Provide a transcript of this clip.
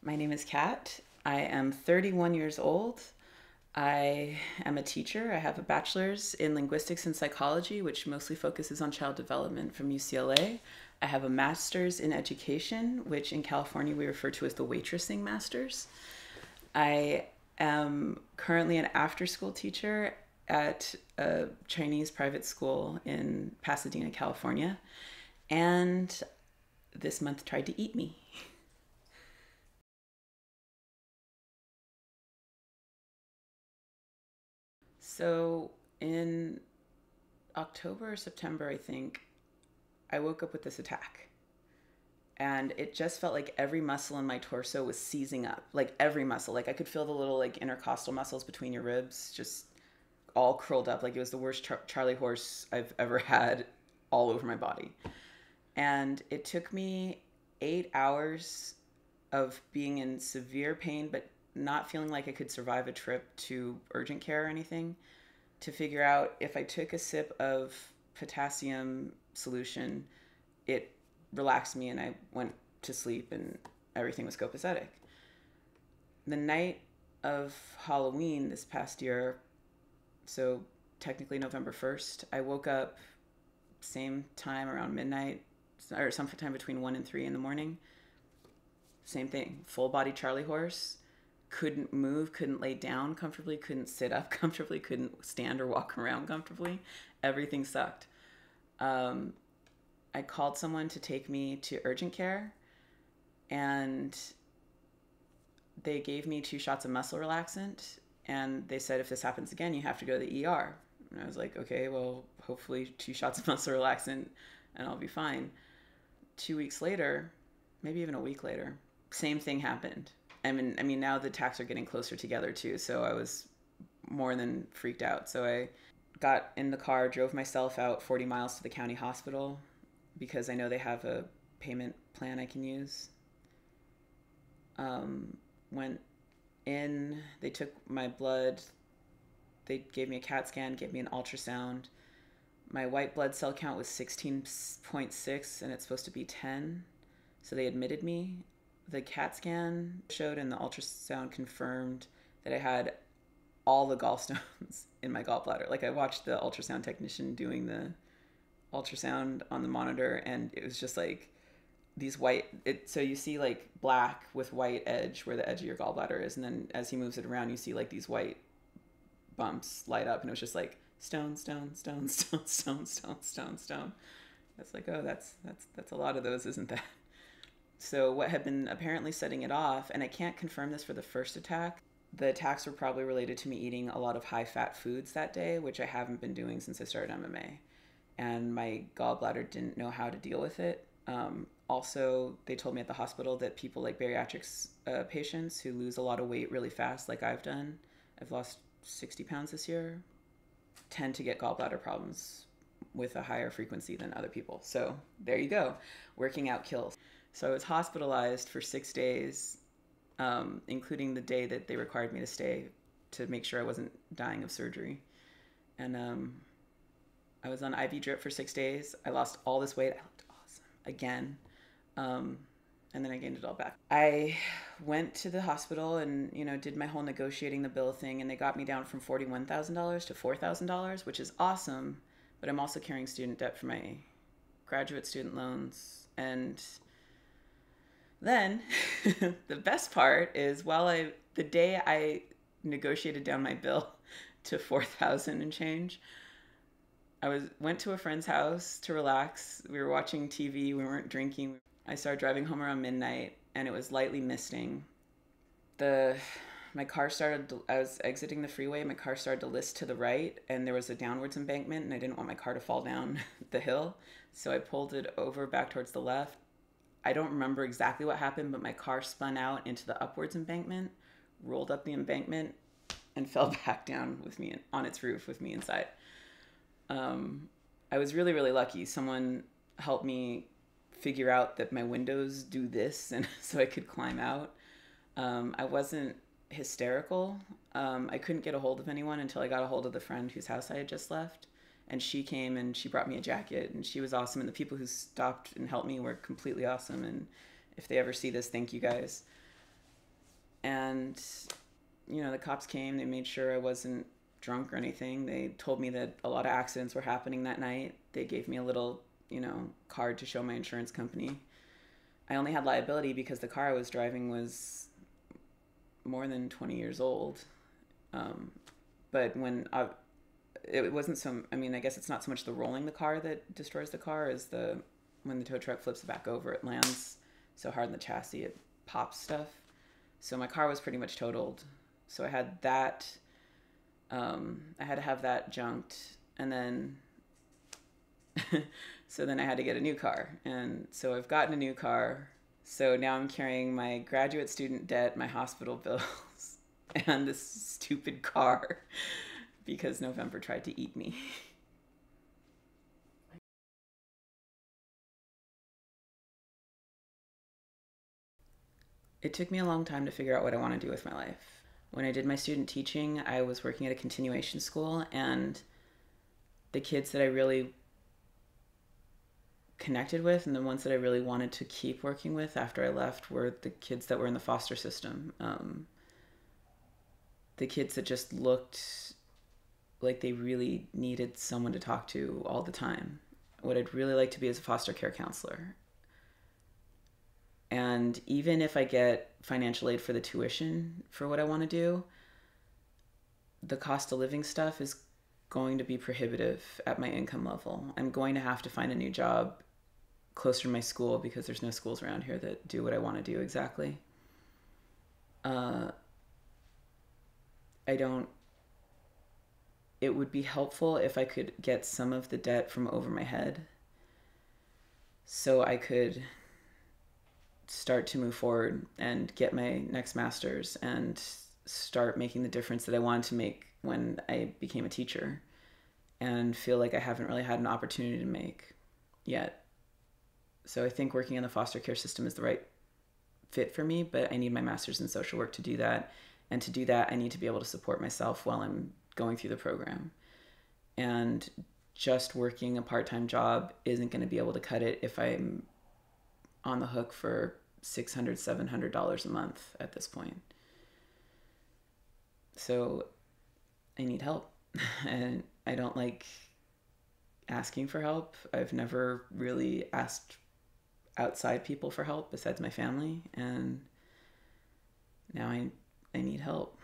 My name is Kat. I am 31 years old. I am a teacher. I have a bachelor's in linguistics and psychology, which mostly focuses on child development from UCLA. I have a master's in education, which in California we refer to as the waitressing master's. I am currently an after school teacher at a Chinese private school in Pasadena, California, and this month tried to eat me. So in October or September, I think, I woke up with this attack. And it just felt like every muscle in my torso was seizing up. Like every muscle. Like I could feel the little like intercostal muscles between your ribs just all curled up. Like it was the worst Charlie horse I've ever had all over my body. And it took me 8 hours of being in severe pain, but not feeling like I could survive a trip to urgent care or anything, to figure out if I took a sip of potassium solution, it relaxed me and I went to sleep and everything was copacetic. The night of Halloween this past year, so technically November 1st, I woke up same time around midnight or sometime between 1 and 3 in the morning. Same thing, full body Charlie horse. Couldn't move, couldn't lay down comfortably, couldn't sit up comfortably, couldn't stand or walk around comfortably. Everything sucked. Um, I called someone to take me to urgent care, and they gave me 2 shots of muscle relaxant. And they said, if this happens again, you have to go to the ER. And I was like, okay, well, hopefully 2 shots of muscle relaxant and I'll be fine. 2 weeks later, maybe even a week later, same thing happened. I mean, now the attacks are getting closer together too. So I was more than freaked out. So I got in the car, drove myself out 40 miles to the county hospital because I know they have a payment plan I can use. Went in, they took my blood, they gave me a CAT scan, gave me an ultrasound. My white blood cell count was 16.6 and it's supposed to be 10. So they admitted me. The CAT scan showed and the ultrasound confirmed that I had all the gallstones in my gallbladder. Like I watched the ultrasound technician doing the ultrasound on the monitor and it was just like these white so you see like black with white edge where the edge of your gallbladder is, and then as he moves it around you see like these white bumps light up, and it was just like stone, stone, stone, stone, stone, stone, stone, stone. That's like, oh, that's a lot of those, isn't that? So what had been apparently setting it off, and I can't confirm this for the first attack, the attacks were probably related to me eating a lot of high fat foods that day, which I haven't been doing since I started MMA. And my gallbladder didn't know how to deal with it. Also, they told me at the hospital that people like bariatrics patients who lose a lot of weight really fast, like I've done, I've lost 60 pounds this year, tend to get gallbladder problems with a higher frequency than other people. So there you go. Working out kills. So I was hospitalized for 6 days, including the day that they required me to stay to make sure I wasn't dying of surgery. And I was on IV drip for 6 days. I lost all this weight. I looked awesome again. Um, and then I gained it all back. I went to the hospital and did my whole negotiating the bill thing, and they got me down from $41,000 to $4,000, which is awesome. But I'm also carrying student debt for my graduate student loans, and then the best part is the day I negotiated down my bill to 4,000 and change, went to a friend's house to relax. We were watching TV. We weren't drinking. I started driving home around midnight, and it was lightly misting. The my car started. I was exiting the freeway. My car started to list to the right, and there was a downwards embankment, and I didn't want my car to fall down the hill, so I pulled it over back towards the left. I don't remember exactly what happened, but my car spun out into the upwards embankment, rolled up the embankment, and fell back down with me on its roof with me inside. I was really, really lucky. Someone helped me figure out that my windows do this, and so I could climb out. I wasn't hysterical. I couldn't get a hold of anyone until I got a hold of the friend whose house I had just left. And she came and she brought me a jacket, and she was awesome. And the people who stopped and helped me were completely awesome. And if they ever see this, thank you guys. And, the cops came. They made sure I wasn't drunk or anything. They told me that a lot of accidents were happening that night. They gave me a little, card to show my insurance company. I only had liability because the car I was driving was more than 20 years old. Um, but it wasn't some, I mean, I guess it's not so much the rolling the car that destroys the car as when the tow truck flips it back over, it lands so hard in the chassis, it pops stuff. So my car was pretty much totaled. So I had that, I had to have that junked. And then, so then I had to get a new car. And so I've gotten a new car. So now I'm carrying my graduate student debt, my hospital bills, and this stupid car because November tried to eat me. It took me a long time to figure out what I want to do with my life. When I did my student teaching, I was working at a continuation school, and the kids that I really connected with and the ones that I really wanted to keep working with after I left were the kids that were in the foster system. The kids that just looked like they really needed someone to talk to all the time. What I'd really like to be is a foster care counselor. And even if I get financial aid for the tuition for what I want to do, the cost of living stuff is going to be prohibitive at my income level. I'm going to have to find a new job closer to my school because there's no schools around here that do what I want to do exactly. Uh, I don't. It would be helpful if I could get some of the debt from over my head so I could start to move forward and get my next master's and start making the difference that I wanted to make when I became a teacher and feel like I haven't really had an opportunity to make yet. So I think working in the foster care system is the right fit for me, but I need my master's in social work to do that. And to do that, I need to be able to support myself while I'm going through the program. And just working a part-time job isn't going to be able to cut it if I'm on the hook for $600, $700 a month at this point. So I need help. And I don't like asking for help. I've never really asked outside people for help besides my family. And now I need help.